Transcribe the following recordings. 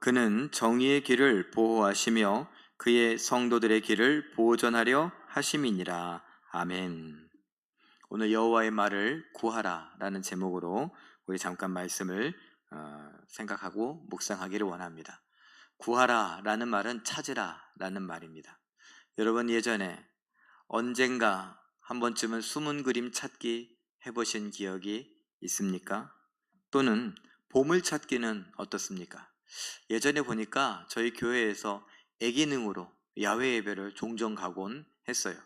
그는 정의의 길을 보호하시며 그의 성도들의 길을 보존하려 하심이니라. 아멘. 오늘 여호와의 말을 구하라 라는 제목으로 우리 잠깐 말씀을 생각하고 묵상하기를 원합니다. 구하라 라는 말은 찾으라 라는 말입니다. 여러분, 예전에 언젠가 한 번쯤은 숨은 그림 찾기 해보신 기억이 있습니까? 또는 보물찾기는 어떻습니까? 예전에 보니까 저희 교회에서 애기능으로 야외 예배를 종종 가곤 했어요.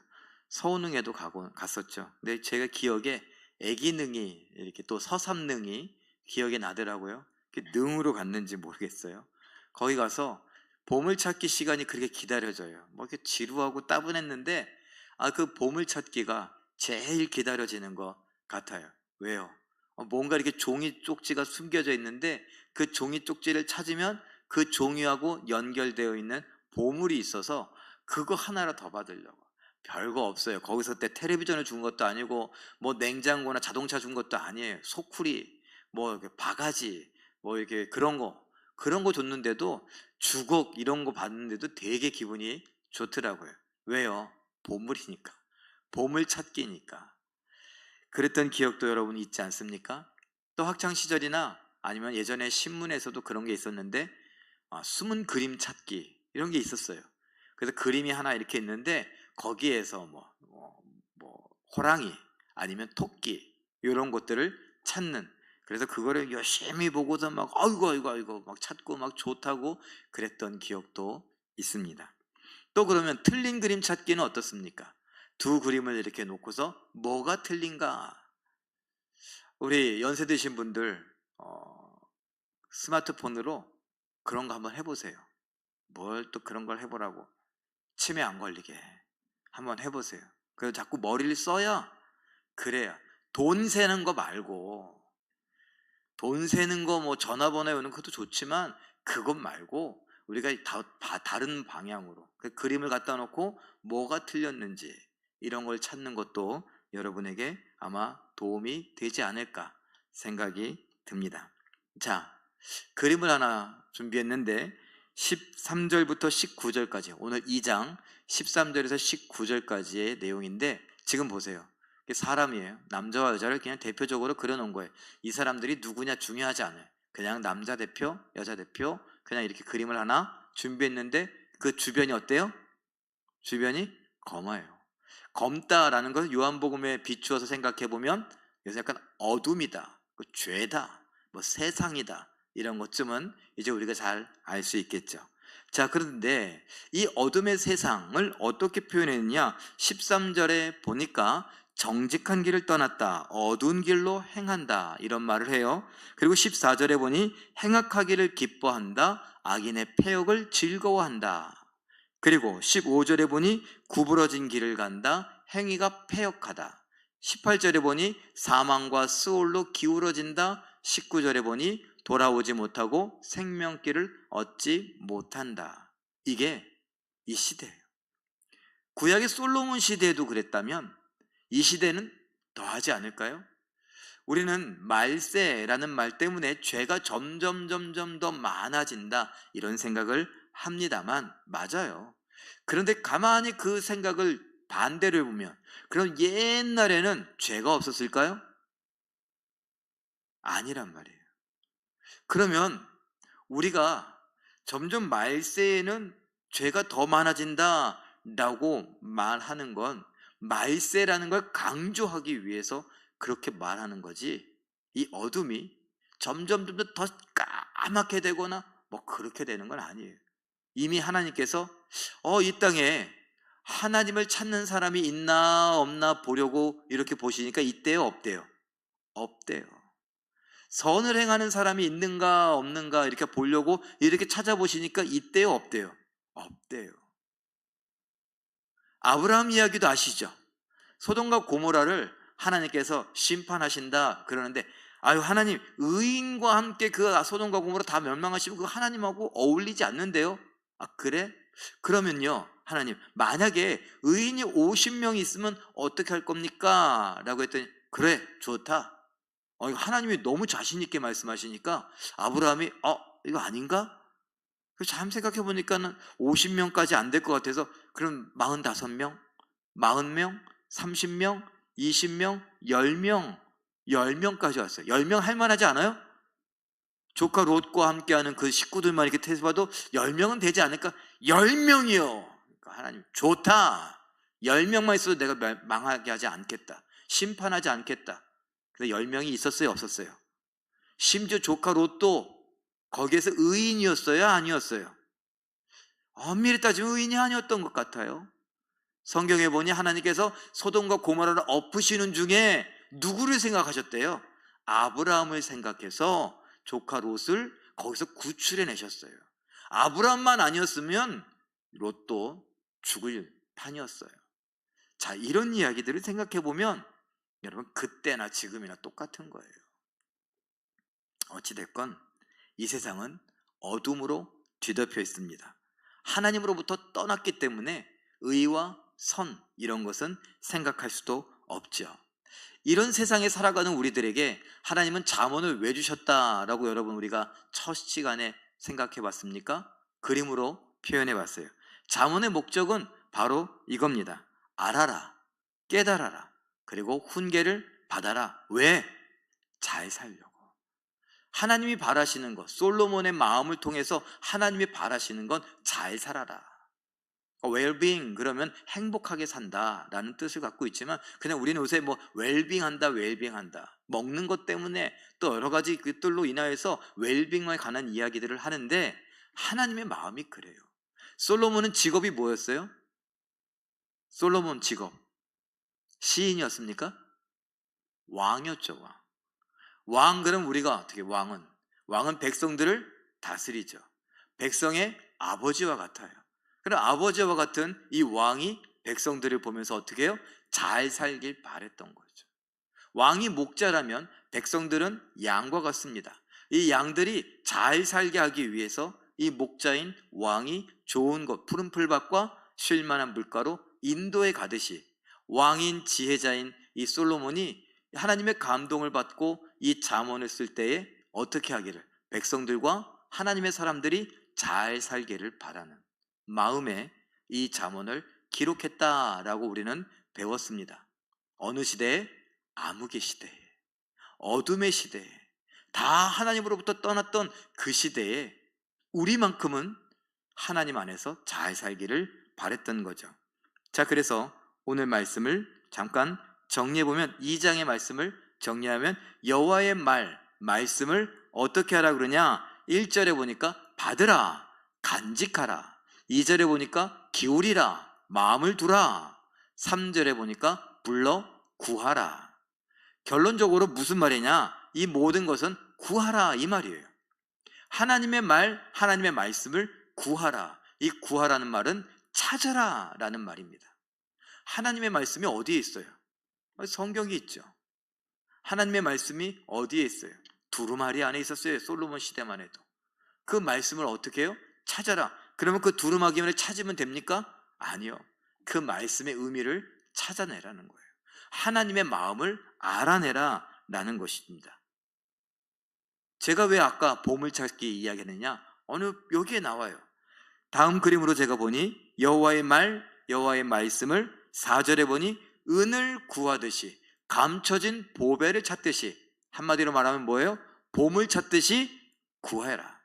서운흥에도 갔었죠. 근데 제가 기억에 애기능이 이렇게 또 서삼능이 기억에 나더라고요. 능으로 갔는지 모르겠어요. 거기 가서 보물찾기 시간이 그렇게 기다려져요. 뭐 이렇게 지루하고 따분했는데 그 보물찾기가 제일 기다려지는 것 같아요. 왜요? 뭔가 이렇게 종이 쪽지가 숨겨져 있는데 그 종이 쪽지를 찾으면 그 종이하고 연결되어 있는 보물이 있어서 그거 하나를 더 받으려고. 별거 없어요. 거기서 때 텔레비전을 준 것도 아니고 뭐 냉장고나 자동차 준 것도 아니에요. 소쿠리, 뭐 이렇게 바가지, 뭐 이렇게 그런 거 줬는데도 주걱 이런 거 받는데도 되게 기분이 좋더라고요. 왜요? 보물이니까. 보물 찾기니까. 그랬던 기억도 여러분 있지 않습니까? 또 학창 시절이나 아니면 예전에 신문에서도 그런 게 있었는데 숨은 그림 찾기 이런 게 있었어요. 그래서 그림이 하나 이렇게 있는데 거기에서 뭐 호랑이 아니면 토끼 이런 것들을 찾는, 그래서 그거를 열심히 보고서 막 아이고 막 찾고 막 좋다고 그랬던 기억도 있습니다. 또 그러면 틀린 그림 찾기는 어떻습니까? 두 그림을 이렇게 놓고서 뭐가 틀린가? 우리 연세 드신 분들 스마트폰으로 그런 거 한번 해보세요. 뭘 또 그런 걸 해보라고. 치매 안 걸리게 한번 해보세요. 그래서 자꾸 머리를 써야, 그래야. 돈 세는 거 말고, 돈 세는 거 뭐 전화번호 외우는 것도 좋지만 그것 말고 우리가 다른 방향으로 그 그림을 갖다 놓고 뭐가 틀렸는지 이런 걸 찾는 것도 여러분에게 아마 도움이 되지 않을까 생각이 듭니다. 자, 그림을 하나 준비했는데 13절부터 19절까지, 오늘 2장 13절에서 19절까지의 내용인데, 지금 보세요. 사람이에요. 남자와 여자를 그냥 대표적으로 그려놓은 거예요. 이 사람들이 누구냐 중요하지 않아요. 그냥 남자 대표, 여자 대표, 그냥 이렇게 그림을 하나 준비했는데 그 주변이 어때요? 주변이 검어요. 검다라는 걸 요한복음에 비추어서 생각해보면 그래서 약간 어둠이다, 죄다, 뭐 세상이다, 이런 것쯤은 이제 우리가 잘 알 수 있겠죠. 자, 그런데 이 어둠의 세상을 어떻게 표현했느냐, 13절에 보니까 정직한 길을 떠났다, 어두운 길로 행한다, 이런 말을 해요. 그리고 14절에 보니 행악하기를 기뻐한다, 악인의 패역을 즐거워한다. 그리고 15절에 보니 구부러진 길을 간다, 행위가 패역하다. 18절에 보니 사망과 스올로 기울어진다. 19절에 보니 돌아오지 못하고 생명길을 얻지 못한다. 이게 이 시대예요. 구약의 솔로몬 시대에도 그랬다면 이 시대는 더하지 않을까요? 우리는 말세라는 말 때문에 죄가 점점 더 많아진다, 이런 생각을 합니다만, 맞아요. 그런데 가만히 그 생각을 반대로 해보면, 그럼 옛날에는 죄가 없었을까요? 아니란 말이에요. 그러면 우리가 점점 말세에는 죄가 더 많아진다 라고 말하는 건 말세라는 걸 강조하기 위해서 그렇게 말하는 거지, 이 어둠이 점점 더 까맣게 되거나 뭐 그렇게 되는 건 아니에요. 이미 하나님께서 이 땅에 하나님을 찾는 사람이 있나 없나 보려고 이렇게 보시니까 있대요, 없대요? 없대요. 선을 행하는 사람이 있는가 없는가 이렇게 보려고 이렇게 찾아보시니까 있대요, 없대요? 없대요. 아브라함 이야기도 아시죠? 소돔과 고모라를 하나님께서 심판하신다 그러는데, 아유 하나님, 의인과 함께 그 소돔과 고모라 다 멸망하시면 그 하나님하고 어울리지 않는데요? 그래? 그러면요, 하나님, 만약에 의인이 50명이 있으면 어떻게 할 겁니까? 라고 했더니, 그래, 좋다. 하나님이 너무 자신 있게 말씀하시니까 아브라함이 이거 아닌가? 참 생각해 보니까는 50명까지 안 될 것 같아서 그럼 45명, 40명, 30명, 20명, 10명, 10명까지 왔어요. 10명 할 만하지 않아요? 조카 롯과 함께하는 그 식구들만 이렇게 태세봐도 10명은 되지 않을까? 10명이요. 그러니까 하나님 좋다. 10명만 있어도 내가 망하게 하지 않겠다. 심판하지 않겠다. 그래서 10명이 있었어요, 없었어요? 심지어 조카 롯도 거기에서 의인이었어요, 아니었어요? 엄밀히 따지면 의인이 아니었던 것 같아요. 성경에 보니 하나님께서 소돔과 고모라를 엎으시는 중에 누구를 생각하셨대요? 아브라함을 생각해서 조카 롯을 거기서 구출해 내셨어요. 아브라함만 아니었으면 롯도 죽을 판이었어요. 자, 이런 이야기들을 생각해 보면 여러분 그때나 지금이나 똑같은 거예요. 어찌됐건 이 세상은 어둠으로 뒤덮여 있습니다. 하나님으로부터 떠났기 때문에 의와 선 이런 것은 생각할 수도 없죠. 이런 세상에 살아가는 우리들에게 하나님은 잠언을 왜 주셨다라고 여러분 우리가 첫 시간에 생각해 봤습니까? 그림으로 표현해 봤어요. 잠언의 목적은 바로 이겁니다. 알아라, 깨달아라, 그리고 훈계를 받아라. 왜? 잘 살려고. 하나님이 바라시는 것, 솔로몬의 마음을 통해서 하나님이 바라시는 건 잘 살아라. 웰빙 그러면 행복하게 산다라는 뜻을 갖고 있지만 그냥 우리는 요새 뭐 웰빙한다 웰빙한다 먹는 것 때문에 또 여러 가지 그들로 인하여서 웰빙에 관한 이야기들을 하는데 하나님의 마음이 그래요. 솔로몬은 직업이 뭐였어요? 솔로몬 직업 시인이었습니까? 왕이었죠. 왕 그럼 우리가 어떻게 왕은 백성들을 다스리죠. 백성의 아버지와 같아요. 그럼 아버지와 같은 이 왕이 백성들을 보면서 어떻게 해요? 잘 살길 바랬던 거죠. 왕이 목자라면 백성들은 양과 같습니다. 이 양들이 잘 살게 하기 위해서 이 목자인 왕이 좋은 것, 푸른 풀밭과 쉴 만한 물가로 인도에 가듯이 왕인 지혜자인 이 솔로몬이 하나님의 감동을 받고 이 잠언을 쓸 때에 어떻게 하기를 백성들과 하나님의 사람들이 잘 살기를 바라는 마음에 이 잠언을 기록했다라고 우리는 배웠습니다. 어느 시대에? 암흑의 시대에, 어둠의 시대에, 다 하나님으로부터 떠났던 그 시대에 우리만큼은 하나님 안에서 잘 살기를 바랬던 거죠. 자, 그래서 오늘 말씀을 잠깐 정리해보면 2장의 말씀을 정리하면 여호와의 말씀을 어떻게 하라 그러냐? 1절에 보니까 받으라, 간직하라. 2절에 보니까 기울이라, 마음을 두라. 3절에 보니까 불러 구하라. 결론적으로 무슨 말이냐? 이 모든 것은 구하라 이 말이에요. 하나님의 하나님의 말씀을 구하라. 이 구하라는 말은 찾아라 라는 말입니다. 하나님의 말씀이 어디에 있어요? 성경이 있죠. 하나님의 말씀이 어디에 있어요? 두루마리 안에 있었어요. 솔로몬 시대만 해도. 그 말씀을 어떻게 해요? 찾아라. 그러면 그 두루마기만을 찾으면 됩니까? 아니요. 그 말씀의 의미를 찾아내라는 거예요. 하나님의 마음을 알아내라 라는 것입니다. 제가 왜 아까 보물찾기 이야기했느냐? 여기에 나와요. 다음 그림으로 제가 보니 여호와의 말씀을 4절에 보니 은을 구하듯이 감춰진 보배를 찾듯이, 한마디로 말하면 뭐예요? 보물 찾듯이 구해라.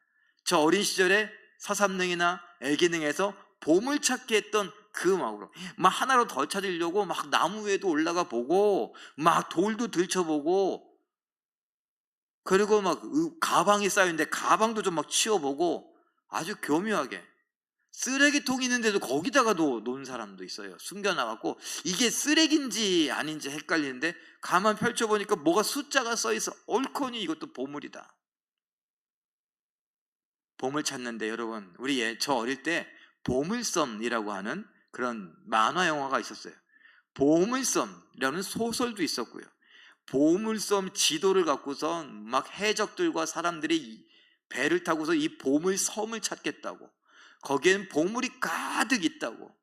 저 어린 시절에 서삼능이나 애기능에서 보물 찾기 했던 그 마음으로 막 하나로 더 찾으려고 막 나무 위에도 올라가 보고 막 돌도 들춰보고, 그리고 막 가방이 쌓여있는데 가방도 좀 막 치워보고 아주 교묘하게, 쓰레기통이 있는데도 거기다가 놓은 사람도 있어요. 숨겨놔갖고 이게 쓰레기인지 아닌지 헷갈리는데 가만 펼쳐보니까 뭐가 숫자가 써있어. 옳거니 이것도 보물이다. 보물 찾는데 여러분, 저 어릴 때 보물섬이라고 하는 그런 만화 영화가 있었어요. 보물섬이라는 소설도 있었고요. 보물섬 지도를 갖고서 막 해적들과 사람들이 배를 타고서 이 보물섬을 찾겠다고, 거기엔 보물이 가득 있다고.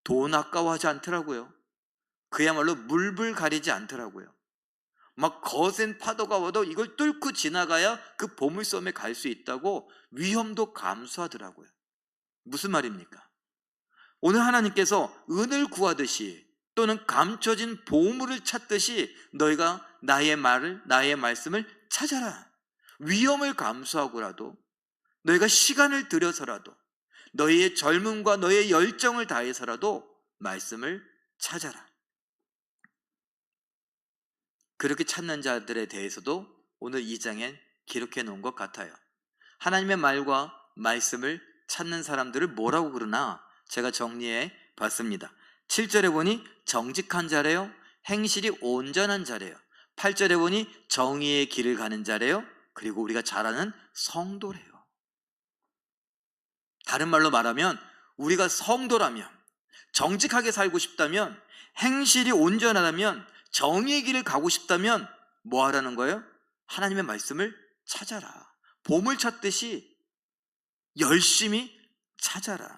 돈 아까워하지 않더라고요. 그야말로 물불 가리지 않더라고요. 막 거센 파도가 와도 이걸 뚫고 지나가야 그 보물섬에 갈 수 있다고 위험도 감수하더라고요. 무슨 말입니까? 오늘 하나님께서 은을 구하듯이 또는 감춰진 보물을 찾듯이 너희가 나의 말씀을 찾아라. 위험을 감수하고라도 너희가 시간을 들여서라도 너희의 젊음과 너희의 열정을 다해서라도 말씀을 찾아라. 그렇게 찾는 자들에 대해서도 오늘 2장엔 기록해 놓은 것 같아요. 하나님의 말과 말씀을 찾는 사람들을 뭐라고 그러나 제가 정리해 봤습니다. 7절에 보니 정직한 자래요. 행실이 온전한 자래요. 8절에 보니 정의의 길을 가는 자래요. 그리고 우리가 잘 아는 성도래요. 다른 말로 말하면 우리가 성도라면, 정직하게 살고 싶다면, 행실이 온전하다면, 정의의 길을 가고 싶다면 뭐 하라는 거예요? 하나님의 말씀을 찾아라. 보물 찾듯이 열심히 찾아라.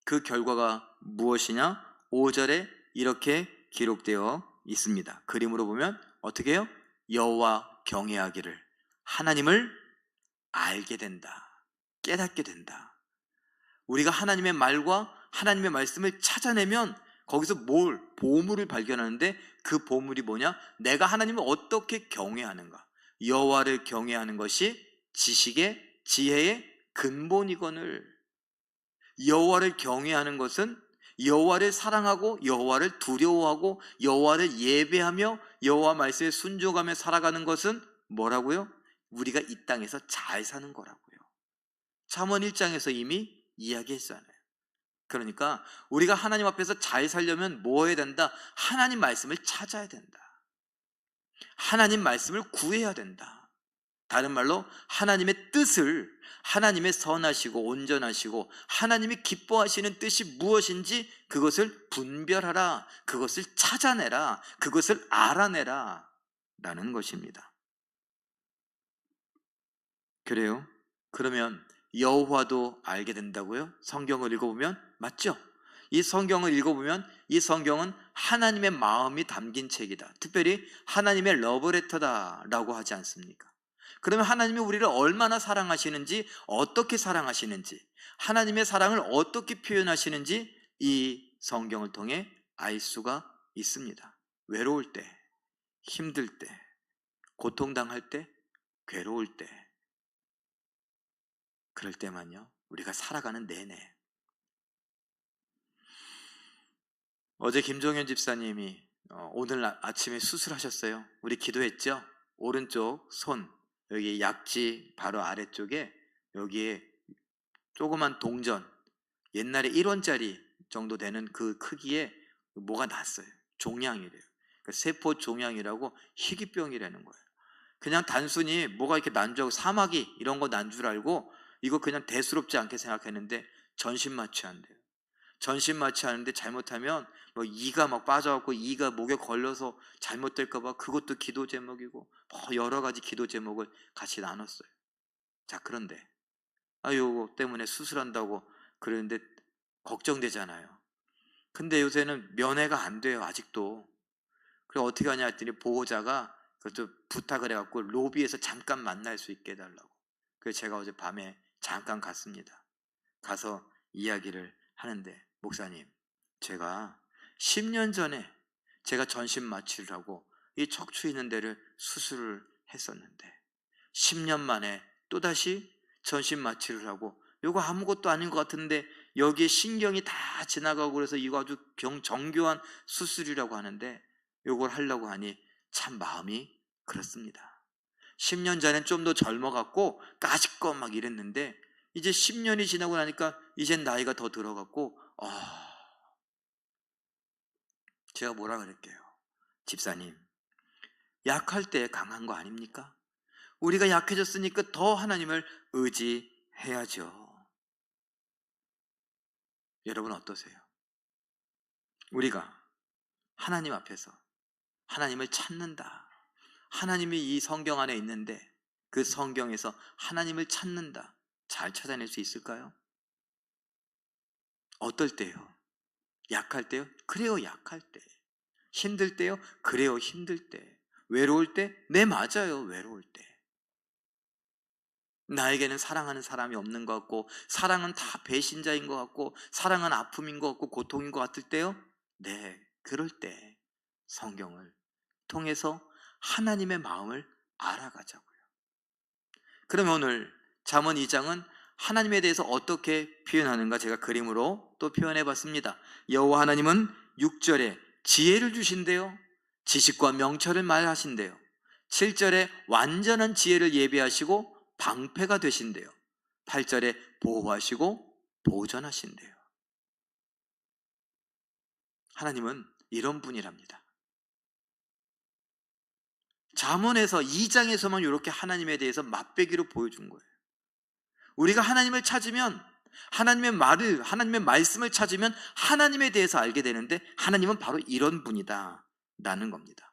그 결과가 무엇이냐? 5절에 이렇게 기록되어 있습니다. 그림으로 보면 어떻게 해요? 여호와 경외하기를, 하나님을 알게 된다, 깨닫게 된다. 우리가 하나님의 말과 하나님의 말씀을 찾아내면 거기서 보물을 발견하는데, 그 보물이 뭐냐? 내가 하나님을 어떻게 경외하는가. 여호와를 경외하는 것이 지식의, 지혜의 근본이거늘. 여호와를 경외하는 것은 여호와를 사랑하고 여호와를 두려워하고 여호와를 예배하며 여호와 말씀에 순종하며 살아가는 것은 뭐라고요? 우리가 이 땅에서 잘 사는 거라고요. 잠언 1장에서 이미 이야기했잖아요. 그러니까 우리가 하나님 앞에서 잘 살려면 뭐 해야 된다? 하나님 말씀을 찾아야 된다. 하나님 말씀을 구해야 된다. 다른 말로 하나님의 뜻을, 하나님의 선하시고 온전하시고 하나님이 기뻐하시는 뜻이 무엇인지 그것을 분별하라, 그것을 찾아내라, 그것을 알아내라 라는 것입니다. 그래요? 그러면 여호와도 알게 된다고요? 성경을 읽어보면 맞죠? 이 성경을 읽어보면 이 성경은 하나님의 마음이 담긴 책이다. 특별히 하나님의 러브레터다 라고 하지 않습니까? 그러면 하나님이 우리를 얼마나 사랑하시는지, 어떻게 사랑하시는지, 하나님의 사랑을 어떻게 표현하시는지 이 성경을 통해 알 수가 있습니다. 외로울 때, 힘들 때, 고통당할 때, 괴로울 때, 그럴 때만요, 우리가 살아가는 내내. 어제 김종현 집사님이 오늘 아침에 수술하셨어요. 우리 기도했죠? 오른쪽 손, 여기 약지 바로 아래쪽에 여기에 조그만 동전, 옛날에 1원짜리 정도 되는 그 크기의 뭐가 났어요. 종양이래요. 그러니까 세포 종양이라고 희귀병이라는 거예요. 그냥 단순히 뭐가 이렇게 난 줄 알고 사마귀 이런 거 난 줄 알고 이거 그냥 대수롭지 않게 생각했는데 전신마취한대요. 전신마취하는데 잘못하면 뭐 이가 막 빠져갖고 이가 목에 걸려서 잘못될까봐 그것도 기도 제목이고 뭐 여러 가지 기도 제목을 같이 나눴어요. 자, 그런데 요거 때문에 수술한다고 그러는데 걱정되잖아요. 근데 요새는 면회가 안 돼요, 아직도. 그래서 어떻게 하냐 했더니 보호자가 그것도 부탁을 해갖고 로비에서 잠깐 만날 수 있게 해달라고. 그래서 제가 어제 밤에 잠깐 갔습니다. 가서 이야기를 하는데, 목사님, 제가 10년 전에 제가 전신 마취를 하고 이 척추 있는 데를 수술을 했었는데 10년 만에 또다시 전신 마취를 하고, 이거 아무것도 아닌 것 같은데 여기에 신경이 다 지나가고 그래서 이거 아주 정교한 수술이라고 하는데 이걸 하려고 하니 참 마음이 그렇습니다. 10년 전엔 좀 더 젊어갖고 까짓거 막 이랬는데 이제 10년이 지나고 나니까 이젠 나이가 더 들어갔고, 제가 뭐라 그럴게요? 집사님, 약할 때 강한 거 아닙니까? 우리가 약해졌으니까 더 하나님을 의지해야죠. 여러분 어떠세요? 우리가 하나님 앞에서 하나님을 찾는다, 하나님이 이 성경 안에 있는데 그 성경에서 하나님을 찾는다, 잘 찾아낼 수 있을까요? 어떨 때요? 약할 때요? 그래요, 약할 때. 힘들 때요? 그래요, 힘들 때. 외로울 때? 네, 맞아요. 외로울 때. 나에게는 사랑하는 사람이 없는 것 같고, 사랑은 다 배신자인 것 같고, 사랑은 아픔인 것 같고, 고통인 것 같을 때요? 네, 그럴 때 성경을 통해서 하나님의 마음을 알아가자고요. 그러면 오늘 잠언 2장은 하나님에 대해서 어떻게 표현하는가 제가 그림으로 또 표현해 봤습니다. 여호와 하나님은 6절에 지혜를 주신대요. 지식과 명철을 말하신대요. 7절에 완전한 지혜를 예비하시고 방패가 되신대요. 8절에 보호하시고 보전하신대요. 하나님은 이런 분이랍니다. 잠언에서 2장에서만 이렇게 하나님에 대해서 맛배기로 보여준 거예요. 우리가 하나님을 찾으면, 하나님의 말을, 하나님의 말씀을 찾으면 하나님에 대해서 알게 되는데, 하나님은 바로 이런 분이다 라는 겁니다.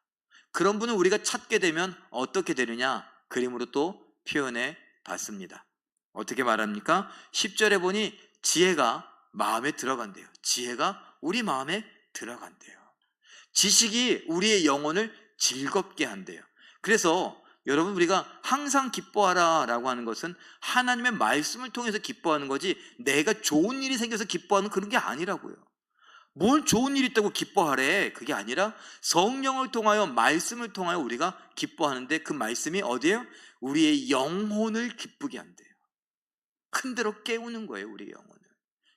그런 분을 우리가 찾게 되면 어떻게 되느냐, 그림으로 또 표현해 봤습니다. 어떻게 말합니까? 10절에 보니 지혜가 마음에 들어간대요. 지혜가 우리 마음에 들어간대요. 지식이 우리의 영혼을 즐겁게 한대요. 그래서 여러분, 우리가 항상 기뻐하라 라고 하는 것은 하나님의 말씀을 통해서 기뻐하는 거지, 내가 좋은 일이 생겨서 기뻐하는 그런 게 아니라고요. 뭘 좋은 일이 있다고 기뻐하래? 그게 아니라 성령을 통하여, 말씀을 통하여 우리가 기뻐하는데, 그 말씀이 어디예요? 우리의 영혼을 기쁘게 한대요. 흔들어 깨우는 거예요, 우리의 영혼을.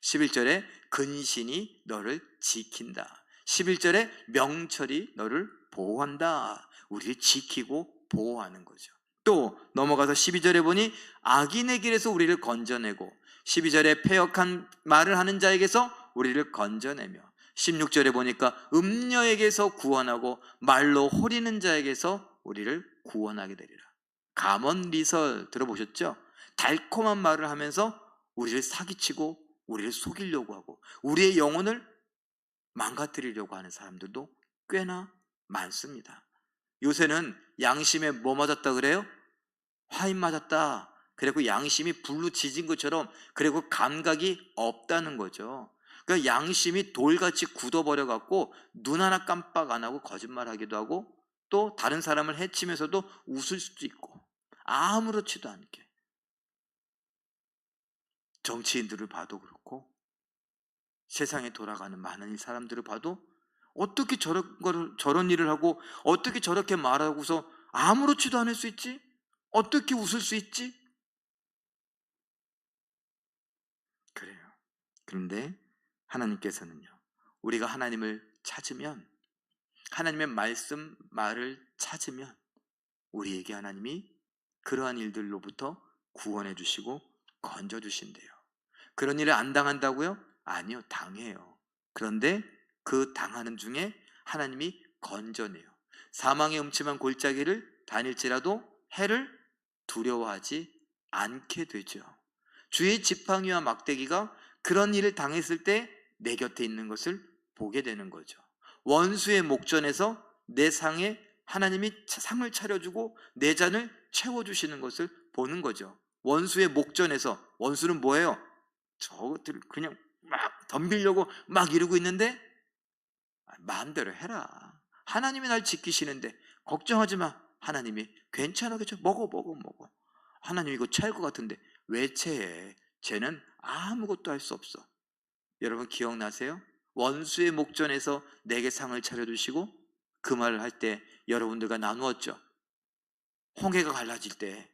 11절에 근신이 너를 지킨다. 11절에 명철이 너를 보호한다. 우리를 지키고 보호하는 거죠. 또 넘어가서 12절에 보니 악인의 길에서 우리를 건져내고, 12절에 패역한 말을 하는 자에게서 우리를 건져내며, 16절에 보니까 음녀에게서 구원하고 말로 호리는 자에게서 우리를 구원하게 되리라. 감언리설 들어보셨죠? 달콤한 말을 하면서 우리를 사기치고 우리를 속이려고 하고 우리의 영혼을 망가뜨리려고 하는 사람들도 꽤나 많습니다. 요새는 양심에 뭐 맞았다 그래요? 화인 맞았다. 그리고 양심이 불로 지진 것처럼, 그리고 감각이 없다는 거죠. 그러니까 양심이 돌같이 굳어버려 갖고 눈 하나 깜빡 안 하고 거짓말하기도 하고, 또 다른 사람을 해치면서도 웃을 수도 있고, 아무렇지도 않게. 정치인들을 봐도 그렇고, 세상에 돌아가는 많은 사람들을 봐도 어떻게 저런 일을 하고 어떻게 저렇게 말하고서 아무렇지도 않을 수 있지? 어떻게 웃을 수 있지? 그래요. 그런데 하나님께서는요, 우리가 하나님을 찾으면, 하나님의 말씀, 말을 찾으면 우리에게 하나님이 그러한 일들로부터 구원해 주시고 건져 주신대요. 그런 일을 안 당한다고요? 아니요, 당해요. 그런데 그 당하는 중에 하나님이 건져내요. 사망의 음침한 골짜기를 다닐지라도 해를 두려워하지 않게 되죠. 주의 지팡이와 막대기가 그런 일을 당했을 때 내 곁에 있는 것을 보게 되는 거죠. 원수의 목전에서 내 상에 하나님이 상을 차려주고 내 잔을 채워주시는 것을 보는 거죠. 원수의 목전에서, 원수는 뭐예요? 저것들 그냥 막 덤비려고 막 이러고 있는데, 마음대로 해라. 하나님이 날 지키시는데 걱정하지 마. 하나님이 괜찮아, 괜찮아. 먹어. 하나님 이거 체할 것 같은데 왜 체해? 쟤는 아무것도 할 수 없어. 여러분 기억나세요? 원수의 목전에서 내게 상을 차려주시고 그 말을 할 때 여러분들과 나누었죠. 홍해가 갈라질 때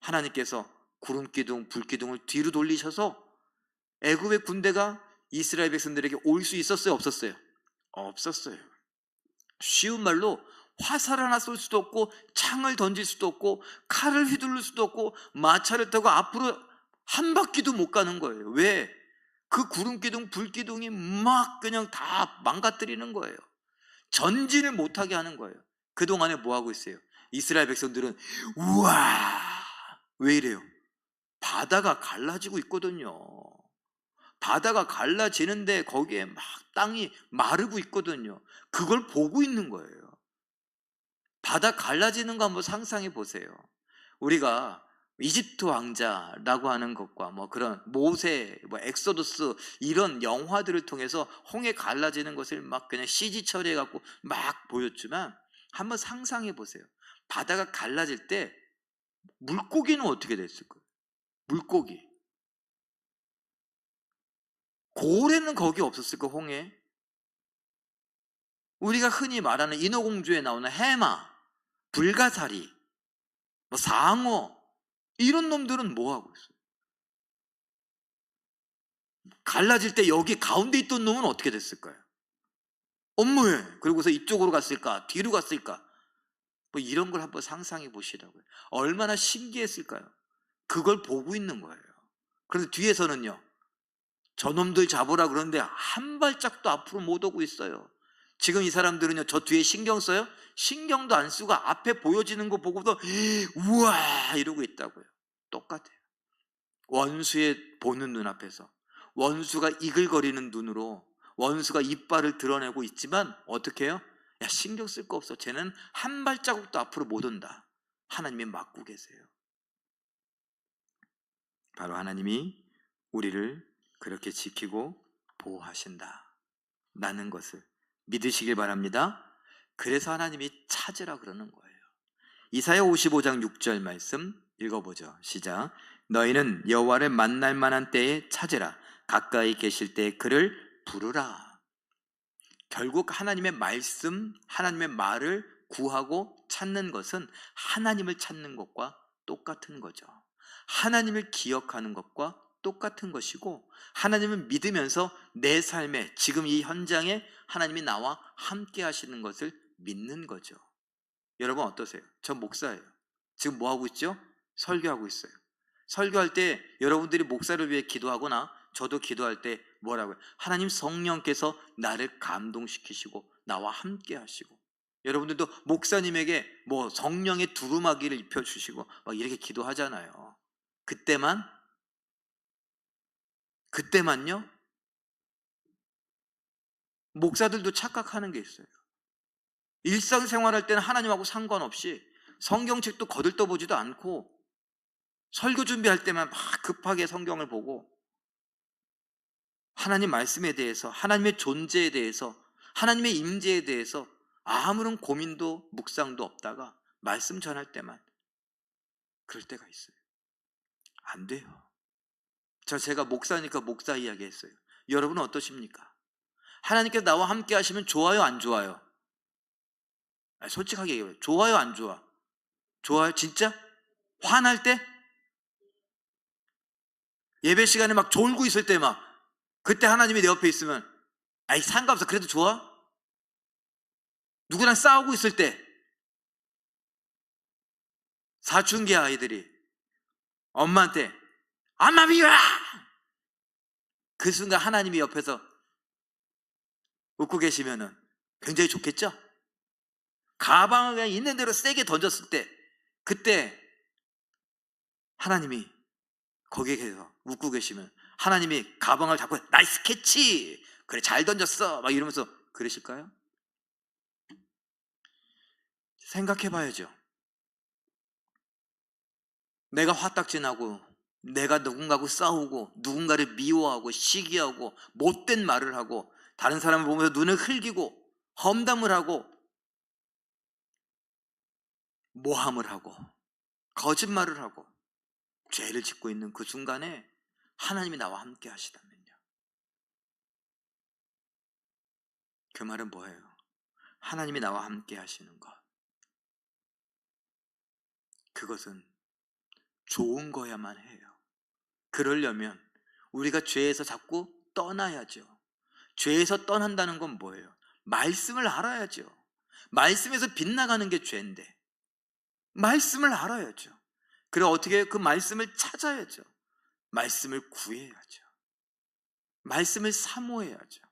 하나님께서 구름기둥, 불기둥을 뒤로 돌리셔서 애굽의 군대가 이스라엘 백성들에게 올 수 있었어요, 없었어요? 없었어요. 쉬운 말로 화살 하나 쏠 수도 없고, 창을 던질 수도 없고, 칼을 휘두를 수도 없고, 마차를 타고 앞으로 한 바퀴도 못 가는 거예요. 왜? 그 구름기둥, 불기둥이 막 그냥 다 망가뜨리는 거예요. 전진을 못하게 하는 거예요. 그동안에 뭐 하고 있어요? 이스라엘 백성들은 우와, 왜 이래요? 바다가 갈라지고 있거든요. 바다가 갈라지는데 거기에 막 땅이 마르고 있거든요. 그걸 보고 있는 거예요. 바다 갈라지는 거 한번 상상해 보세요. 우리가 이집트 왕자라고 하는 것과 뭐 그런 모세, 뭐 엑소더스 이런 영화들을 통해서 홍해 갈라지는 것을 막 그냥 CG 처리해 갖고 막 보였지만, 한번 상상해 보세요. 바다가 갈라질 때 물고기는 어떻게 됐을 거예요? 물고기. 고래는 거기 없었을 거, 홍해. 우리가 흔히 말하는 인어공주에 나오는 해마, 불가사리, 뭐 상어, 이런 놈들은 뭐 하고 있어요? 갈라질 때 여기 가운데 있던 놈은 어떻게 됐을까요? 업무에. 그리고서 이쪽으로 갔을까? 뒤로 갔을까? 뭐 이런 걸 한번 상상해 보시라고요. 얼마나 신기했을까요? 그걸 보고 있는 거예요. 그래서 뒤에서는요, 저놈들 잡으라 그러는데 한 발짝도 앞으로 못 오고 있어요. 지금 이 사람들은요, 저 뒤에 신경 써요? 신경도 안 쓰고 앞에 보여지는 거 보고도 우와 이러고 있다고요. 똑같아요. 원수의 보는 눈앞에서 원수가 이글거리는 눈으로 원수가 이빨을 드러내고 있지만 어떻게 해요? 야, 신경 쓸 거 없어. 쟤는 한 발자국도 앞으로 못 온다. 하나님이 막고 계세요. 바로 하나님이 우리를 그렇게 지키고 보호하신다 라는 것을 믿으시길 바랍니다. 그래서 하나님이 찾으라 그러는 거예요. 이사야 55장 6절 말씀 읽어보죠. 시작. 너희는 여호와를 만날 만한 때에 찾으라. 가까이 계실 때에 그를 부르라. 결국 하나님의 말씀, 하나님의 말을 구하고 찾는 것은 하나님을 찾는 것과 똑같은 거죠. 하나님을 기억하는 것과 똑같은 것이고, 하나님을 믿으면서 내 삶에 지금 이 현장에 하나님이 나와 함께 하시는 것을 믿는 거죠. 여러분 어떠세요? 저 목사예요. 지금 뭐 하고 있죠? 설교하고 있어요. 설교할 때 여러분들이 목사를 위해 기도하거나 저도 기도할 때 뭐라고요? 하나님 성령께서 나를 감동시키시고 나와 함께 하시고, 여러분들도 목사님에게 뭐 성령의 두루마기를 입혀주시고 막 이렇게 기도하잖아요. 그때만요, 목사들도 착각하는 게 있어요. 일상생활할 때는 하나님하고 상관없이 성경책도 거들떠보지도 않고 설교 준비할 때만 막 급하게 성경을 보고 하나님 말씀에 대해서, 하나님의 존재에 대해서, 하나님의 임재에 대해서 아무런 고민도 묵상도 없다가 말씀 전할 때만 그럴 때가 있어요. 안 돼요. 제가 목사니까 목사 이야기 했어요. 여러분은 어떠십니까? 하나님께서 나와 함께 하시면 좋아요, 안 좋아요? 솔직하게 얘기해요. 좋아요, 안 좋아? 좋아요? 진짜? 화날 때? 예배 시간에 막 졸고 있을 때 막, 그때 하나님이 내 옆에 있으면 아이 상관없어, 그래도 좋아? 누구랑 싸우고 있을 때, 사춘기 아이들이 엄마한테 엄마 미워! 그 순간 하나님이 옆에서 웃고 계시면은 굉장히 좋겠죠? 가방을 그냥 있는 대로 세게 던졌을 때, 그때 하나님이 거기에 계셔서 웃고 계시면 하나님이 가방을 잡고 나이스 캐치! 그래 잘 던졌어! 막 이러면서 그러실까요? 생각해 봐야죠. 내가 화딱지나고, 내가 누군가하고 싸우고, 누군가를 미워하고 시기하고 못된 말을 하고, 다른 사람을 보면서 눈을 흘기고 험담을 하고 모함을 하고 거짓말을 하고 죄를 짓고 있는 그 순간에 하나님이 나와 함께 하시다면요, 그 말은 뭐예요? 하나님이 나와 함께 하시는 것, 그것은 좋은 거야만 해요. 그러려면 우리가 죄에서 자꾸 떠나야죠. 죄에서 떠난다는 건 뭐예요? 말씀을 알아야죠. 말씀에서 빗나가는 게 죄인데 말씀을 알아야죠. 그래 어떻게 해요? 그 말씀을 찾아야죠. 말씀을 구해야죠. 말씀을 사모해야죠.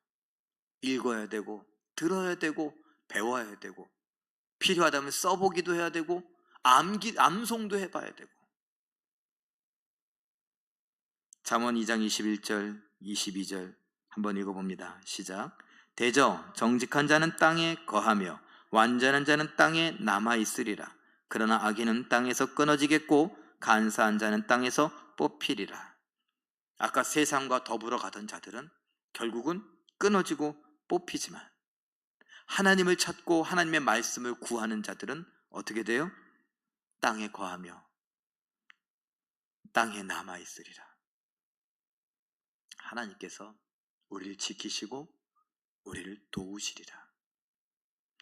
읽어야 되고 들어야 되고 배워야 되고 필요하다면 써보기도 해야 되고 암송도 해봐야 되고. 잠언 2장 21절 22절 한번 읽어봅니다. 시작. 대저 정직한 자는 땅에 거하며 완전한 자는 땅에 남아있으리라. 그러나 악인은 땅에서 끊어지겠고 간사한 자는 땅에서 뽑히리라. 아까 세상과 더불어 가던 자들은 결국은 끊어지고 뽑히지만, 하나님을 찾고 하나님의 말씀을 구하는 자들은 어떻게 돼요? 땅에 거하며 땅에 남아있으리라. 하나님께서 우리를 지키시고 우리를 도우시리라.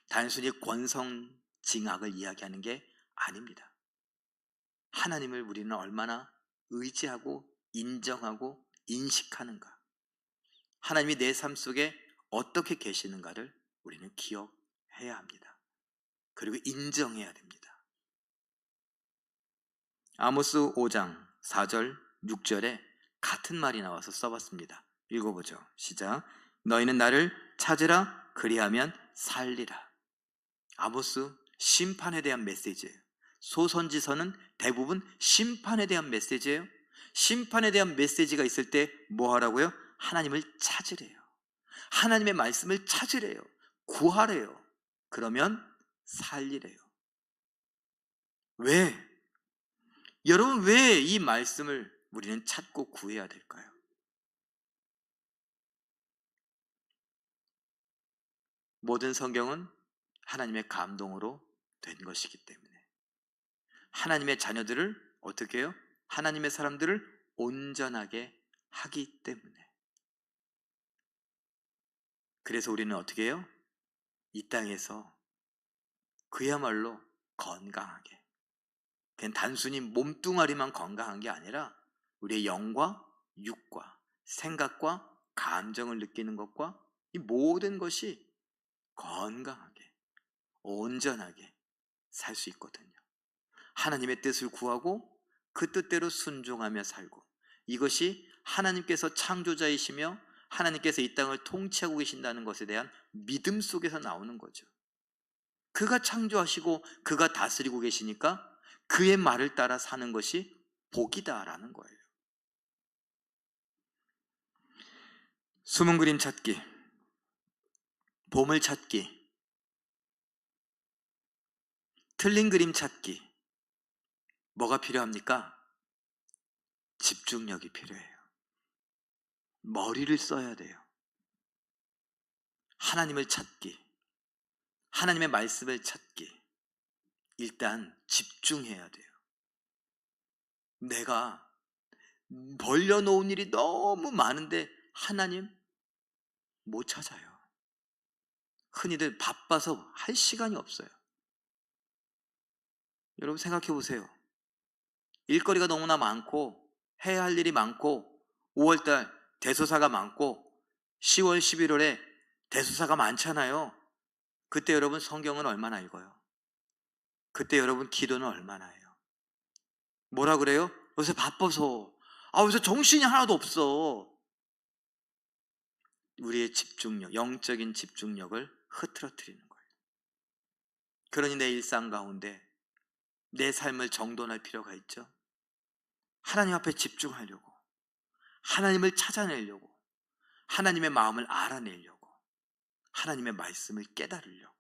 단순히 권성징악을 이야기하는 게 아닙니다. 하나님을 우리는 얼마나 의지하고 인정하고 인식하는가, 하나님이 내 삶 속에 어떻게 계시는가를 우리는 기억해야 합니다. 그리고 인정해야 됩니다. 아모스 5장 4절 6절에 같은 말이 나와서 써봤습니다. 읽어보죠. 시작. 너희는 나를 찾으라, 그리하면 살리라. 아모스 심판에 대한 메시지예요. 소선지서는 대부분 심판에 대한 메시지예요. 심판에 대한 메시지가 있을 때 뭐 하라고요? 하나님을 찾으래요. 하나님의 말씀을 찾으래요. 구하래요. 그러면 살리래요. 왜? 여러분, 왜 이 말씀을 우리는 찾고 구해야 될까요? 모든 성경은 하나님의 감동으로 된 것이기 때문에 하나님의 자녀들을 어떻게 해요? 하나님의 사람들을 온전하게 하기 때문에. 그래서 우리는 어떻게 해요? 이 땅에서 그야말로 건강하게, 그냥 단순히 몸뚱아리만 건강한 게 아니라 우리의 영과 육과 생각과 감정을 느끼는 것과 이 모든 것이 건강하게 온전하게 살 수 있거든요. 하나님의 뜻을 구하고 그 뜻대로 순종하며 살고, 이것이 하나님께서 창조자이시며 하나님께서 이 땅을 통치하고 계신다는 것에 대한 믿음 속에서 나오는 거죠. 그가 창조하시고 그가 다스리고 계시니까 그의 말을 따라 사는 것이 복이다라는 거예요. 숨은 그림 찾기, 보물 찾기, 틀린 그림 찾기, 뭐가 필요합니까? 집중력이 필요해요. 머리를 써야 돼요. 하나님을 찾기, 하나님의 말씀을 찾기, 일단 집중해야 돼요. 내가 벌려놓은 일이 너무 많은데 하나님 못 찾아요. 흔히들 바빠서 할 시간이 없어요. 여러분 생각해 보세요. 일거리가 너무나 많고 해야 할 일이 많고 5월달 대소사가 많고 10월, 11월에 대소사가 많잖아요. 그때 여러분 성경은 얼마나 읽어요? 그때 여러분 기도는 얼마나 해요? 뭐라 그래요? 요새 바빠서, 요새 정신이 하나도 없어. 우리의 집중력, 영적인 집중력을 흐트러뜨리는 거예요. 그러니 내 일상 가운데 내 삶을 정돈할 필요가 있죠. 하나님 앞에 집중하려고, 하나님을 찾아내려고, 하나님의 마음을 알아내려고, 하나님의 말씀을 깨달으려고.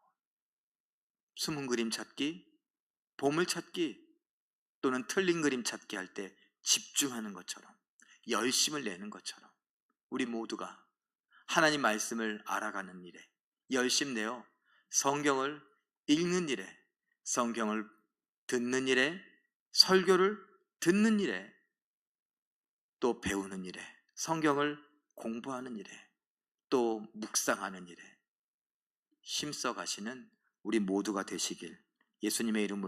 숨은 그림 찾기, 보물 찾기, 또는 틀린 그림 찾기 할 때 집중하는 것처럼, 열심을 내는 것처럼 우리 모두가 하나님 말씀을 알아가는 일에 열심 내어 성경을 읽는 일에, 성경을 듣는 일에, 설교를 듣는 일에, 또 배우는 일에, 성경을 공부하는 일에, 또 묵상하는 일에 힘써 가시는 우리 모두가 되시길 예수님의 이름으로